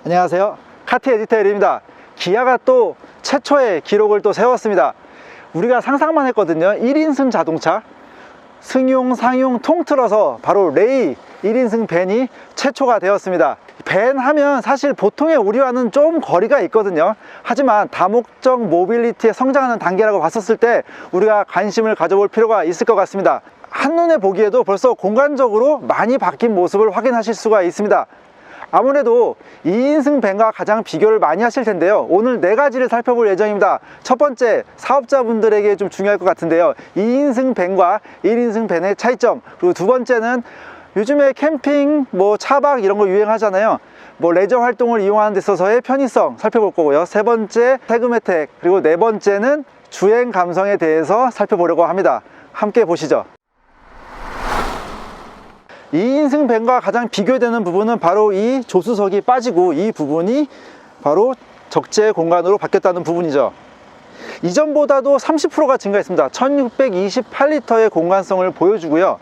안녕하세요, 카티 에디터 일입니다. 기아가 또 최초의 기록을 또 세웠습니다. 우리가 상상만 했거든요. 1인승 자동차 승용, 상용 통틀어서 바로 레이 1인승 밴이 최초가 되었습니다. 밴 하면 사실 보통의 우리와는 좀 거리가 있거든요. 하지만 다목적 모빌리티에 성장하는 단계라고 봤었을 때 우리가 관심을 가져볼 필요가 있을 것 같습니다. 한눈에 보기에도 벌써 공간적으로 많이 바뀐 모습을 확인하실 수가 있습니다. 아무래도 2인승 밴과 가장 비교를 많이 하실 텐데요. 오늘 4가지를 살펴볼 예정입니다. 첫 번째, 사업자분들에게 좀 중요할 것 같은데요. 2인승 밴과 1인승 밴의 차이점. 그리고 두 번째는 요즘에 캠핑, 차박 이런 거 유행하잖아요. 레저 활동을 이용하는 데 있어서의 편의성 살펴볼 거고요. 세 번째, 세금 혜택. 그리고 네 번째는 주행 감성에 대해서 살펴보려고 합니다. 함께 보시죠. 2인승 밴과 가장 비교되는 부분은 바로 이 조수석이 빠지고 이 부분이 바로 적재 공간으로 바뀌었다는 부분이죠. 이전보다도 30%가 증가했습니다. 1628리터의 공간성을 보여주고요.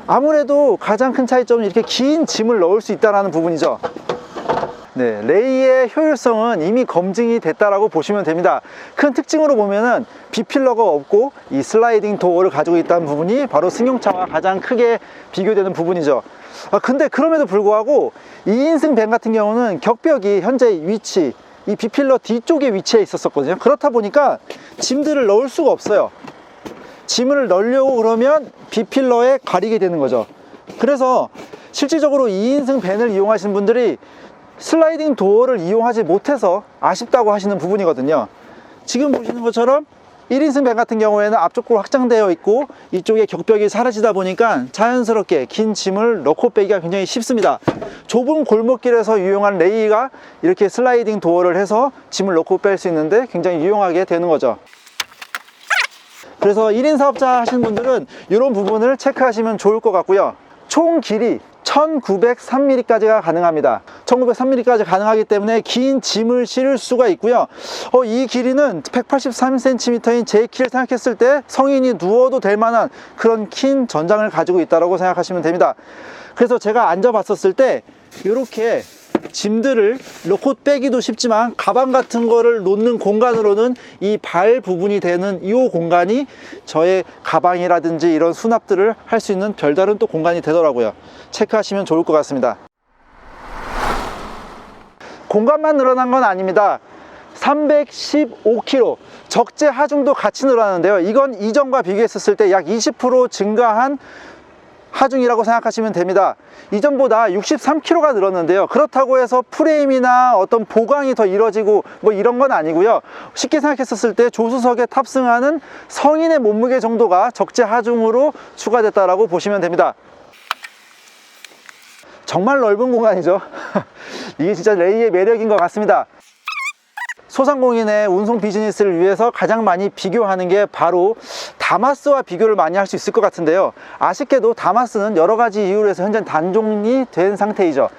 아무래도 가장 큰 차이점은 이렇게 긴 짐을 넣을 수 있다는 부분이죠. 네, 레이의 효율성은 이미 검증이 됐다라고 보시면 됩니다. 큰 특징으로 보면은 B필러가 없고 이 슬라이딩 도어를 가지고 있다는 부분이 바로 승용차와 가장 크게 비교되는 부분이죠. 근데 그럼에도 불구하고 2인승 밴 같은 경우는 격벽이 현재 위치, 이 B필러 뒤쪽에 위치해 있었거든요. 그렇다 보니까 짐들을 넣을 수가 없어요. 짐을 넣으려고 그러면 B필러에 가리게 되는 거죠. 그래서 실질적으로 2인승 밴을 이용하시는 분들이 슬라이딩 도어를 이용하지 못해서 아쉽다고 하시는 부분이거든요. 지금 보시는 것처럼 1인승 밴 같은 경우에는 앞쪽으로 확장되어 있고 이쪽에 격벽이 사라지다 보니까 자연스럽게 긴 짐을 넣고 빼기가 굉장히 쉽습니다. 좁은 골목길에서 유용한 레이가 이렇게 슬라이딩 도어를 해서 짐을 넣고 뺄 수 있는데 굉장히 유용하게 되는 거죠. 그래서 1인 사업자 하시는 분들은 이런 부분을 체크하시면 좋을 것 같고요. 총 길이 1903mm까지가 가능합니다. 1903mm까지 가능하기 때문에 긴 짐을 실을 수가 있고요. 이 길이는 183cm인 제 키를 생각했을 때 성인이 누워도 될 만한 그런 긴 전장을 가지고 있다고 생각하시면 됩니다. 그래서 제가 앉아봤었을 때 이렇게 짐들을 넣고 빼기도 쉽지만 가방 같은 거를 놓는 공간으로는 이 발 부분이 되는 이 공간이 저의 가방이라든지 이런 수납들을 할 수 있는 별다른 또 공간이 되더라고요. 체크하시면 좋을 것 같습니다. 공간만 늘어난 건 아닙니다. 315kg 적재 하중도 같이 늘어나는데요. 이건 이전과 비교했을 때 약 20% 증가한 하중이라고 생각하시면 됩니다. 이전보다 63kg가 늘었는데요. 그렇다고 해서 프레임이나 어떤 보강이 더 이루어지고 이런 건 아니고요. 쉽게 생각했었을 때 조수석에 탑승하는 성인의 몸무게 정도가 적재 하중으로 추가됐다라고 보시면 됩니다. 정말 넓은 공간이죠. 이게 진짜 레이의 매력인 것 같습니다. 소상공인의 운송 비즈니스를 위해서 가장 많이 비교하는 게 바로 다마스와 비교를 많이 할 수 있을 것 같은데요. 아쉽게도 다마스는 여러 가지 이유로 해서 현재 단종이 된 상태이죠.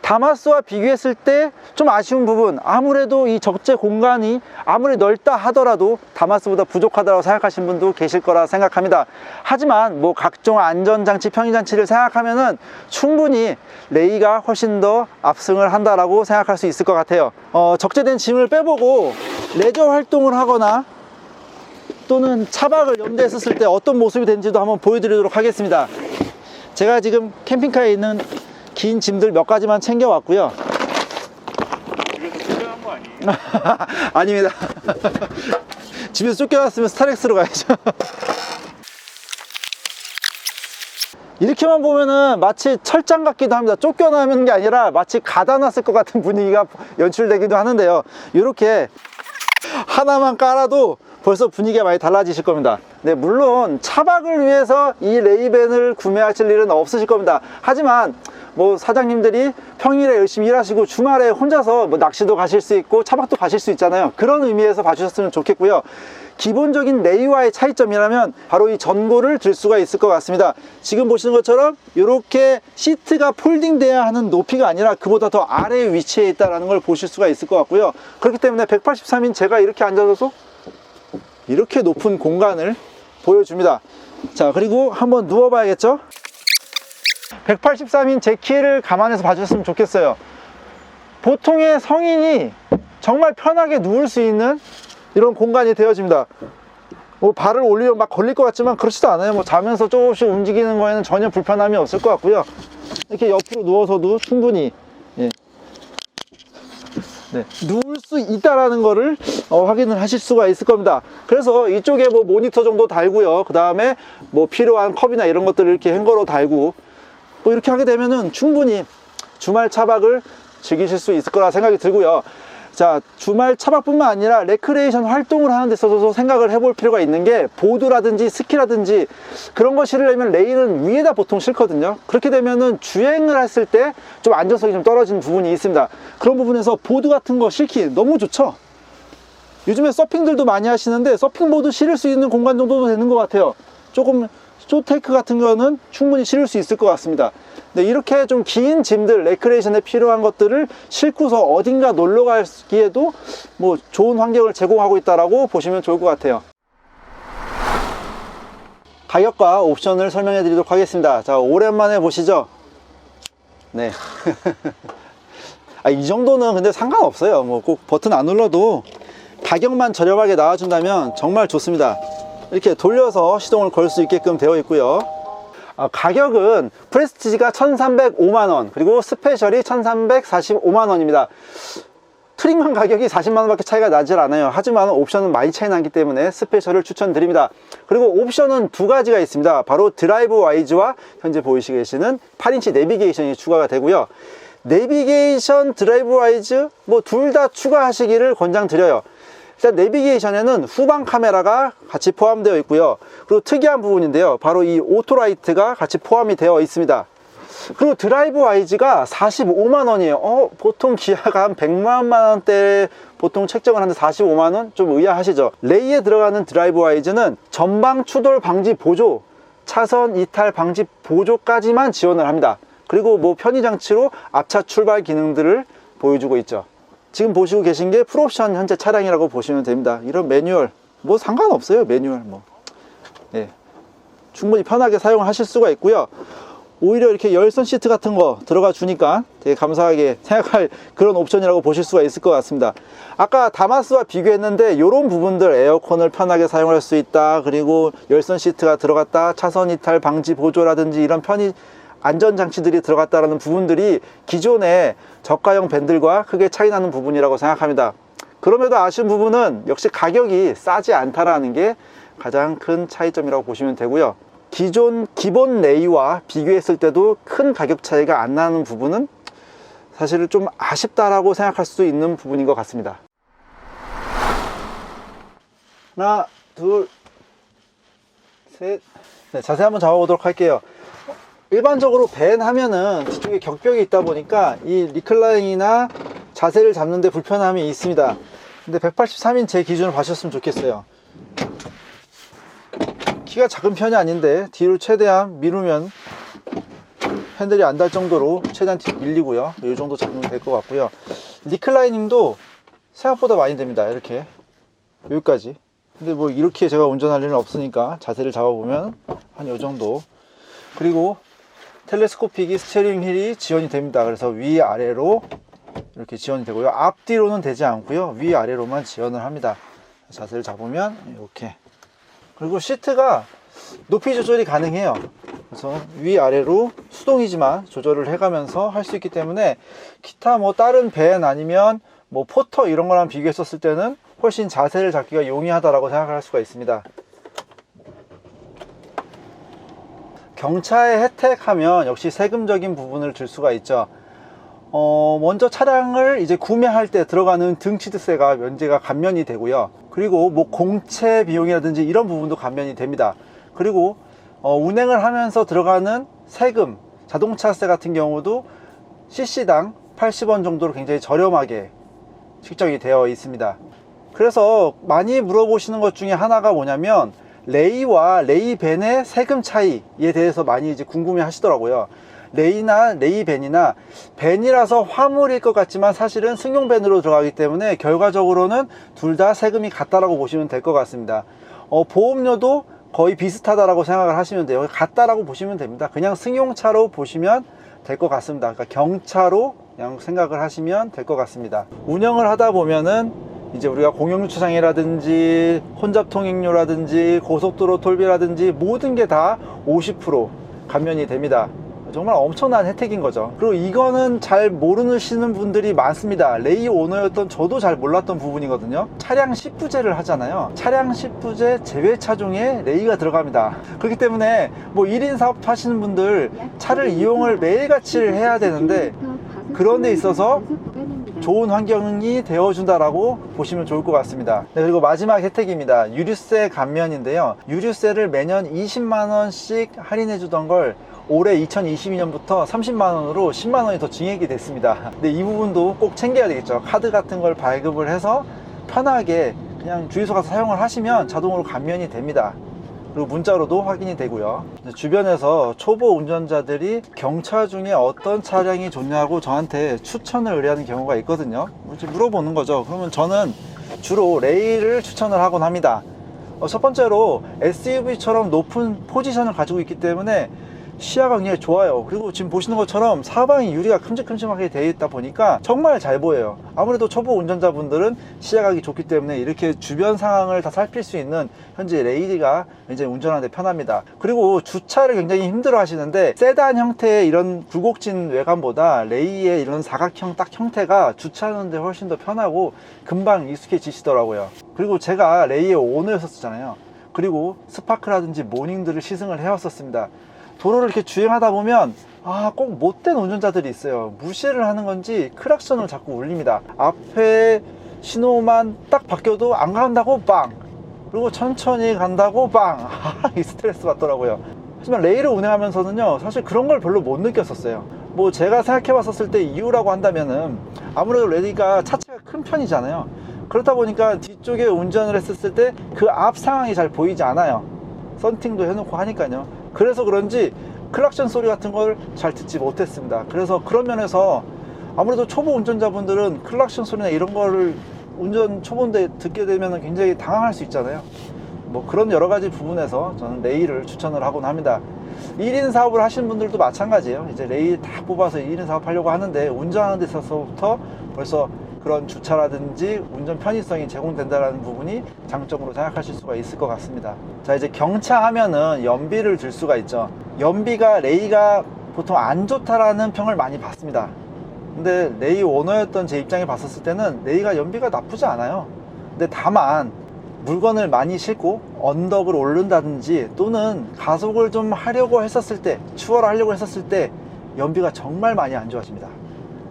다마스와 비교했을 때 좀 아쉬운 부분, 아무래도 이 적재 공간이 아무리 넓다 하더라도 다마스보다 부족하다고 생각하시는 분도 계실 거라 생각합니다. 하지만 각종 안전장치, 편의장치를 생각하면은 충분히 레이가 훨씬 더 압승을 한다라고 생각할 수 있을 것 같아요. 적재된 짐을 빼보고 레저 활동을 하거나 또는 차박을 염두에 했을 때 어떤 모습이 되는지도 한번 보여드리도록 하겠습니다. 제가 지금 캠핑카에 있는 긴 짐들 몇 가지만 챙겨왔고요. 집에서 쫓겨난 거 아니에요? 아닙니다. 집에서 쫓겨났으면 스타렉스로 가야죠. 이렇게만 보면은 마치 철장 같기도 합니다. 쫓겨나는 게 아니라 마치 가다 놨을 것 같은 분위기가 연출되기도 하는데요. 이렇게 하나만 깔아도 벌써 분위기가 많이 달라지실 겁니다. 네, 물론 차박을 위해서 이 레이밴을 구매하실 일은 없으실 겁니다. 하지만 사장님들이 평일에 열심히 일하시고 주말에 혼자서 낚시도 가실 수 있고 차박도 가실 수 있잖아요. 그런 의미에서 봐주셨으면 좋겠고요. 기본적인 레이와의 차이점이라면 바로 이 전고를 들 수가 있을 것 같습니다. 지금 보시는 것처럼 이렇게 시트가 폴딩 돼야 하는 높이가 아니라 그보다 더 아래에 위치해 있다는 걸 보실 수가 있을 것 같고요. 그렇기 때문에 183인 제가 이렇게 앉아서 이렇게 높은 공간을 보여줍니다. 자, 그리고 한번 누워 봐야겠죠. 183인 제 키를 감안해서 봐주셨으면 좋겠어요. 보통의 성인이 정말 편하게 누울 수 있는 이런 공간이 되어집니다. 뭐 발을 올리면 막 걸릴 것 같지만 그렇지도 않아요. 뭐 자면서 조금씩 움직이는 거에는 전혀 불편함이 없을 것 같고요. 이렇게 옆으로 누워서도 충분히 누울 수 있다라는 거를 확인을 하실 수가 있을 겁니다. 그래서 이쪽에 뭐 모니터 정도 달고요. 그 다음에 뭐 필요한 컵이나 이런 것들을 이렇게 행거로 달고 뭐 이렇게 하게 되면은 충분히 주말 차박을 즐기실 수 있을 거라 생각이 들고요. 자, 주말 차박뿐만 아니라 레크레이션 활동을 하는 데 있어서 생각을 해볼 필요가 있는 게, 보드라든지 스키라든지 그런 거 실으려면 레일은 위에다 보통 싣거든요. 그렇게 되면은 주행을 했을 때 좀 안전성이 좀 떨어지는 부분이 있습니다. 그런 부분에서 보드 같은 거 싣기 너무 좋죠. 요즘에 서핑들도 많이 하시는데 서핑보드 실을 수 있는 공간 정도도 되는 것 같아요. 조금 쇼테이크 같은 거는 충분히 실을 수 있을 것 같습니다. 네, 이렇게 좀 긴 짐들, 레크레이션에 필요한 것들을 싣고서 어딘가 놀러 가기에도 뭐 좋은 환경을 제공하고 있다라고 보시면 좋을 것 같아요. 가격과 옵션을 설명해 드리도록 하겠습니다. 자, 오랜만에 보시죠. 네. 이 정도는 근데 상관없어요. 뭐 꼭 버튼 안 눌러도 가격만 저렴하게 나와준다면 정말 좋습니다. 이렇게 돌려서 시동을 걸 수 있게끔 되어 있고요. 가격은 프레스티지가 1,305만원, 그리고 스페셜이 1,345만원입니다. 트림만 가격이 40만원 밖에 차이가 나질 않아요. 하지만 옵션은 많이 차이 나기 때문에 스페셜을 추천드립니다. 그리고 옵션은 두 가지가 있습니다. 바로 드라이브 와이즈와 현재 보이시고 계시는 8인치 내비게이션이 추가가 되고요. 내비게이션, 드라이브 와이즈 뭐 둘 다 추가하시기를 권장드려요. 일단 내비게이션에는 후방 카메라가 같이 포함되어 있고요. 그리고 특이한 부분인데요, 바로 이 오토라이트가 같이 포함이 되어 있습니다. 그리고 드라이브 와이즈가 45만원이에요. 보통 기아가 한 100만원대 보통 책정을 하는데 45만원? 좀 의아하시죠? 레이에 들어가는 드라이브 와이즈는 전방 추돌 방지 보조, 차선 이탈 방지 보조까지만 지원을 합니다. 그리고 뭐 편의 장치로 앞차 출발 기능들을 보여주고 있죠. 지금 보시고 계신 게 풀옵션 현재 차량이라고 보시면 됩니다. 이런 매뉴얼 뭐 상관없어요. 매뉴얼 뭐 충분히 편하게 사용을 하실 수가 있고요. 오히려 이렇게 열선 시트 같은 거 들어가 주니까 되게 감사하게 생각할 그런 옵션이라고 보실 수가 있을 것 같습니다. 아까 다마스와 비교했는데 이런 부분들, 에어컨을 편하게 사용할 수 있다, 그리고 열선 시트가 들어갔다, 차선 이탈 방지 보조라든지 이런 편의 안전장치들이 들어갔다라는 부분들이 기존의 저가형 밴들과 크게 차이 나는 부분이라고 생각합니다. 그럼에도 아쉬운 부분은 역시 가격이 싸지 않다라는 게 가장 큰 차이점이라고 보시면 되고요. 기존 기본 레이와 비교했을 때도 큰 가격 차이가 안 나는 부분은 사실 좀 아쉽다라고 생각할 수도 있는 부분인 것 같습니다. 하나, 둘, 셋. 네, 자세히 한번 잡아보도록 할게요. 일반적으로 밴 하면은 뒤쪽에 격벽이 있다 보니까 이 리클라인이나 자세를 잡는 데 불편함이 있습니다. 근데 183인 제 기준으로 봐주셨으면 좋겠어요. 키가 작은 편이 아닌데 뒤로 최대한 미루면 핸들이 안 닿을 정도로 최대한 뒤로 밀리고요. 이 정도 잡으면 될 것 같고요. 리클라이닝도 생각보다 많이 됩니다. 이렇게 여기까지. 근데 뭐 이렇게 제가 운전할 일은 없으니까 자세를 잡아보면 한 이 정도. 그리고 텔레스코픽이 스티어링 휠이 지원이 됩니다. 그래서 위아래로 이렇게 지원이 되고요. 앞뒤로는 되지 않고요. 위아래로만 지원을 합니다. 자세를 잡으면 이렇게. 그리고 시트가 높이 조절이 가능해요. 그래서 위아래로 수동이지만 조절을 해가면서 할 수 있기 때문에 기타 뭐 다른 밴 아니면 뭐 포터 이런 거랑 비교했었을 때는 훨씬 자세를 잡기가 용이하다라고 생각할 수가 있습니다. 경차의 혜택 하면 역시 세금적인 부분을 줄 수가 있죠. 먼저 차량을 이제 구매할 때 들어가는 등치드세가 면제가 감면이 되고요. 그리고 뭐 공채 비용이라든지 이런 부분도 감면이 됩니다. 그리고 운행을 하면서 들어가는 세금, 자동차세 같은 경우도 cc당 80원 정도로 굉장히 저렴하게 측정이 되어 있습니다. 그래서 많이 물어보시는 것 중에 하나가 뭐냐면 레이와 레이밴의 세금 차이에 대해서 많이 이제 궁금해 하시더라고요. 레이나 레이밴이나 밴이라서 화물일 것 같지만 사실은 승용밴으로 들어가기 때문에 결과적으로는 둘 다 세금이 같다라고 보시면 될 것 같습니다. 보험료도 거의 비슷하다라고 생각을 하시면 돼요. 같다라고 보시면 됩니다. 그냥 승용차로 보시면 될 것 같습니다. 그러니까 경차로 그냥 생각을 하시면 될 것 같습니다. 운영을 하다 보면은 이제 우리가 공영주차장이라든지 혼잡 통행료라든지 고속도로 톨비라든지 모든 게 다 50% 감면이 됩니다. 정말 엄청난 혜택인 거죠. 그리고 이거는 잘 모르시는 분들이 많습니다. 레이 오너였던 저도 잘 몰랐던 부분이거든요. 차량 10부제를 하잖아요. 차량 10부제 제외차 중에 레이가 들어갑니다. 그렇기 때문에 뭐 1인 사업 하시는 분들 차를 이용을 매일같이 해야 되는데 그런 데 있어서 좋은 환경이 되어준다라고 보시면 좋을 것 같습니다. 네, 그리고 마지막 혜택입니다. 유류세 감면인데요. 유류세를 매년 20만원씩 할인해 주던 걸 올해 2022년부터 30만원으로 10만원이 더 증액이 됐습니다. 근데 이 부분도 꼭 챙겨야 되겠죠. 카드 같은 걸 발급을 해서 편하게 그냥 주유소 가서 사용을 하시면 자동으로 감면이 됩니다. 그리고 문자로도 확인이 되고요. 주변에서 초보 운전자들이 경차 중에 어떤 차량이 좋냐고 저한테 추천을 의뢰하는 경우가 있거든요. 물어보는 거죠. 그러면 저는 주로 레이를 추천을 하곤 합니다. 첫 번째로 SUV처럼 높은 포지션을 가지고 있기 때문에 시야가 굉장히 좋아요. 그리고 지금 보시는 것처럼 사방이 유리가 큼직큼직하게 되어 있다 보니까 정말 잘 보여요. 아무래도 초보 운전자분들은 시야각이 좋기 때문에 이렇게 주변 상황을 다 살필 수 있는 현재 레이가 굉장히 운전하는데 편합니다. 그리고 주차를 굉장히 힘들어 하시는데 세단 형태의 이런 굴곡진 외관보다 레이의 이런 사각형 딱 형태가 주차하는데 훨씬 더 편하고 금방 익숙해지시더라고요. 그리고 제가 레이의 오너였었잖아요. 그리고 스파크라든지 모닝들을 시승을 해왔었습니다. 도로를 이렇게 주행하다 보면 꼭 못된 운전자들이 있어요. 무시를 하는 건지 크락션을 자꾸 울립니다. 앞에 신호만 딱 바뀌어도 안 간다고 빵, 그리고 천천히 간다고 빵. 이 스트레스 받더라고요. 하지만 레이를 운행하면서는요, 사실 그런 걸 별로 못 느꼈었어요. 뭐 제가 생각해 봤었을 때 이유라고 한다면은 아무래도 레이가 차체가 큰 편이잖아요. 그렇다 보니까 뒤쪽에 운전을 했었을 때 그 앞 상황이 잘 보이지 않아요. 썬팅도 해놓고 하니까요. 그래서 그런지 클락션 소리 같은 걸 잘 듣지 못했습니다. 그래서 그런 면에서 아무래도 초보 운전자분들은 클락션 소리나 이런 거를 운전 초보인데 듣게 되면 굉장히 당황할 수 있잖아요. 뭐 그런 여러 가지 부분에서 저는 레이를 추천을 하곤 합니다. 1인 사업을 하시는 분들도 마찬가지예요. 이제 레이 다 뽑아서 1인 사업 하려고 하는데 운전하는 데 있어서부터 벌써 그런 주차라든지 운전 편의성이 제공된다는 부분이 장점으로 생각하실 수가 있을 것 같습니다. 자, 이제 경차 하면은 연비를 들 수가 있죠. 연비가 레이가 보통 안 좋다라는 평을 많이 받습니다. 근데 레이 오너였던 제 입장에 봤었을 때는 레이가 연비가 나쁘지 않아요. 근데 다만 물건을 많이 싣고 언덕을 오른다든지 또는 가속을 좀 하려고 했었을 때, 추월을 하려고 했었을 때 연비가 정말 많이 안 좋아집니다.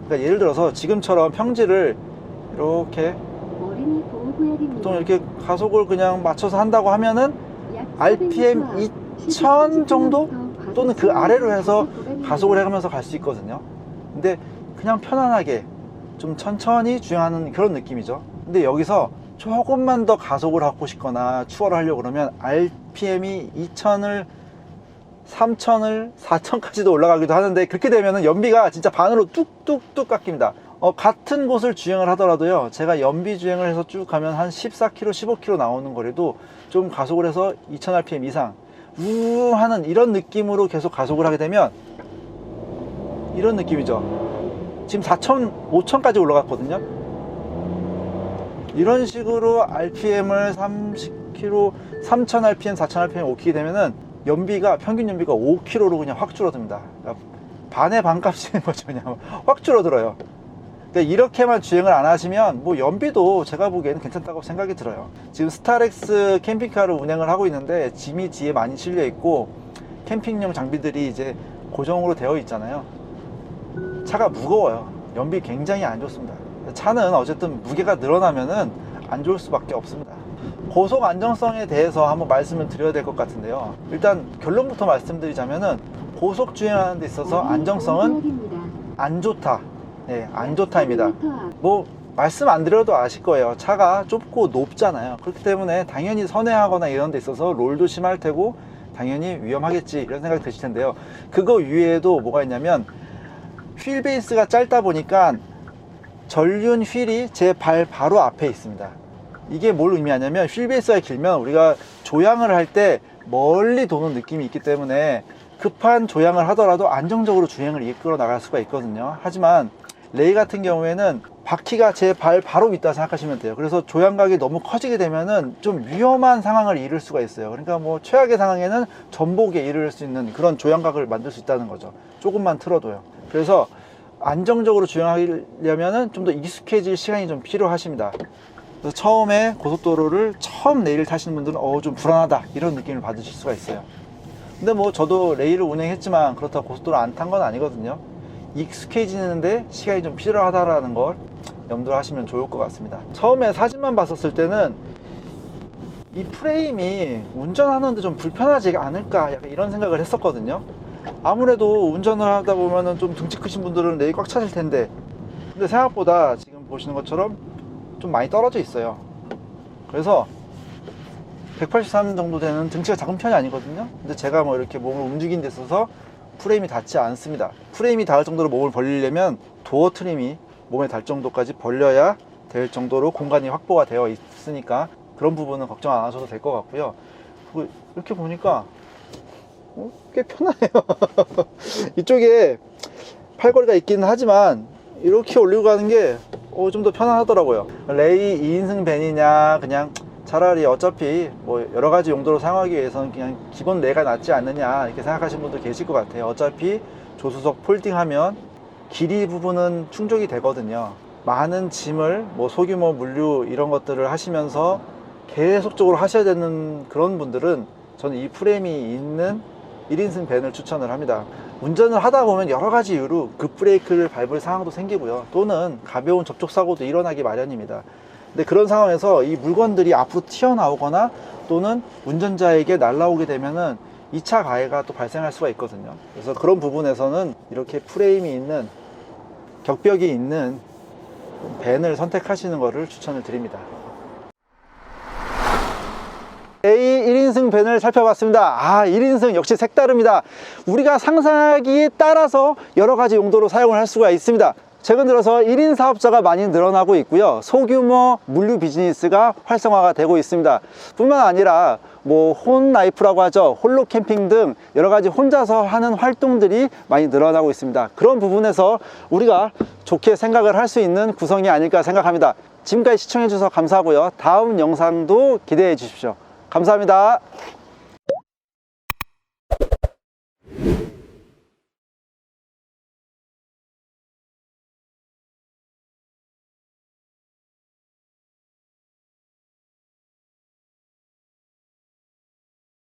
그러니까 예를 들어서 지금처럼 평지를 이렇게 보통 이렇게 가속을 그냥 맞춰서 한다고 하면은 RPM 2000 정도 또는 그 아래로 해서 가속을 해가면서 갈 수 있거든요. 근데 그냥 편안하게 좀 천천히 주행하는 그런 느낌이죠. 근데 여기서 조금만 더 가속을 하고 싶거나 추월을 하려고 그러면 RPM이 2000을 3000을 4000까지도 올라가기도 하는데, 그렇게 되면은 연비가 진짜 반으로 뚝뚝뚝 깎입니다. 같은 곳을 주행을 하더라도요, 제가 연비 주행을 해서 쭉 가면 한 14km, 15km 나오는 거리도 좀 가속을 해서 2000rpm 이상 우 하는 이런 느낌으로 계속 가속을 하게 되면 이런 느낌이죠. 지금 4000, 5000까지 올라갔거든요. 이런 식으로 RPM을 30km, 3000rpm, 4000rpm 오키게 되면은 연비가, 평균 연비가 5km로 그냥 확 줄어듭니다. 그러니까 반의 반값인 거죠. 그냥 확 줄어들어요. 그러니까 이렇게만 주행을 안 하시면 뭐 연비도 제가 보기에는 괜찮다고 생각이 들어요. 지금 스타렉스 캠핑카를 운행을 하고 있는데 짐이 뒤에 많이 실려 있고 캠핑용 장비들이 이제 고정으로 되어 있잖아요. 차가 무거워요. 연비 굉장히 안 좋습니다. 차는 어쨌든 무게가 늘어나면은 안 좋을 수밖에 없습니다. 고속 안정성에 대해서 한번 말씀을 드려야 될 것 같은데요. 일단 결론부터 말씀드리자면은 고속 주행하는 데 있어서 안정성은 안 좋다. 네, 안 좋다입니다. 뭐 말씀 안 드려도 아실 거예요. 차가 좁고 높잖아요. 그렇기 때문에 당연히 선회하거나 이런 데 있어서 롤도 심할 테고 당연히 위험하겠지 이런 생각이 드실 텐데요. 그거 위에도 뭐가 있냐면 휠 베이스가 짧다 보니까 전륜 휠이 제 발 바로 앞에 있습니다. 이게 뭘 의미하냐면 휠 베이스가 길면 우리가 조향을 할 때 멀리 도는 느낌이 있기 때문에 급한 조향을 하더라도 안정적으로 주행을 이끌어 나갈 수가 있거든요. 하지만 레이 같은 경우에는 바퀴가 제 발 바로 밑다 생각하시면 돼요. 그래서 조향각이 너무 커지게 되면은 좀 위험한 상황을 이룰 수가 있어요. 그러니까 뭐 최악의 상황에는 전복에 이를 수 있는 그런 조향각을 만들 수 있다는 거죠. 조금만 틀어도요. 그래서 안정적으로 주행하려면은 좀 더 익숙해질 시간이 좀 필요하십니다. 그래서 처음에 고속도로를 처음 레이를 타시는 분들은 좀 불안하다 이런 느낌을 받으실 수가 있어요. 근데 뭐 저도 레이를 운행했지만 그렇다고 고속도로 안 탄 건 아니거든요. 익숙해지는데 시간이 좀 필요하다라는 걸 염두를 하시면 좋을 것 같습니다. 처음에 사진만 봤었을 때는 이 프레임이 운전하는데 좀 불편하지 않을까 약간 이런 생각을 했었거든요. 아무래도 운전을 하다 보면은 좀 등치 크신 분들은 레이 꽉 차실 텐데, 근데 생각보다 지금 보시는 것처럼 좀 많이 떨어져 있어요. 그래서 183 정도 되는 등치가 작은 편이 아니거든요. 근데 제가 뭐 이렇게 몸을 움직이는 데 있어서 프레임이 닿지 않습니다. 프레임이 닿을 정도로 몸을 벌리려면 도어 트림이 몸에 닿을 정도까지 벌려야 될 정도로 공간이 확보가 되어 있으니까 그런 부분은 걱정 안 하셔도 될 것 같고요. 그리고 이렇게 보니까 꽤 편하네요. 이쪽에 팔걸이가 있기는 하지만 이렇게 올리고 가는 게 좀 더 편안하더라고요. 레이 2인승 밴이냐, 그냥 차라리 어차피 뭐 여러 가지 용도로 사용하기 위해서는 그냥 기본 레가 낫지 않느냐 이렇게 생각하시는 분도 계실 것 같아요. 어차피 조수석 폴딩하면 길이 부분은 충족이 되거든요. 많은 짐을 뭐 소규모 물류 이런 것들을 하시면서 계속적으로 하셔야 되는 그런 분들은 저는 이 프레임이 있는 1인승 밴을 추천을 합니다. 운전을 하다 보면 여러 가지 이유로 급브레이크를 밟을 상황도 생기고요. 또는 가벼운 접촉사고도 일어나기 마련입니다. 근데 그런 상황에서 이 물건들이 앞으로 튀어나오거나 또는 운전자에게 날아오게 되면은 2차 가해가 또 발생할 수가 있거든요. 그래서 그런 부분에서는 이렇게 프레임이 있는, 격벽이 있는 밴을 선택하시는 것을 추천을 드립니다. 레이 1인승 밴을 살펴봤습니다. 1인승 역시 색다릅니다. 우리가 상상하기에 따라서 여러 가지 용도로 사용을 할 수가 있습니다. 최근 들어서 1인 사업자가 많이 늘어나고 있고요. 소규모 물류 비즈니스가 활성화가 되고 있습니다. 뿐만 아니라 뭐 혼라이프라고 하죠. 홀로 캠핑 등 여러 가지 혼자서 하는 활동들이 많이 늘어나고 있습니다. 그런 부분에서 우리가 좋게 생각을 할 수 있는 구성이 아닐까 생각합니다. 지금까지 시청해 주셔서 감사하고요. 다음 영상도 기대해 주십시오. 감사합니다.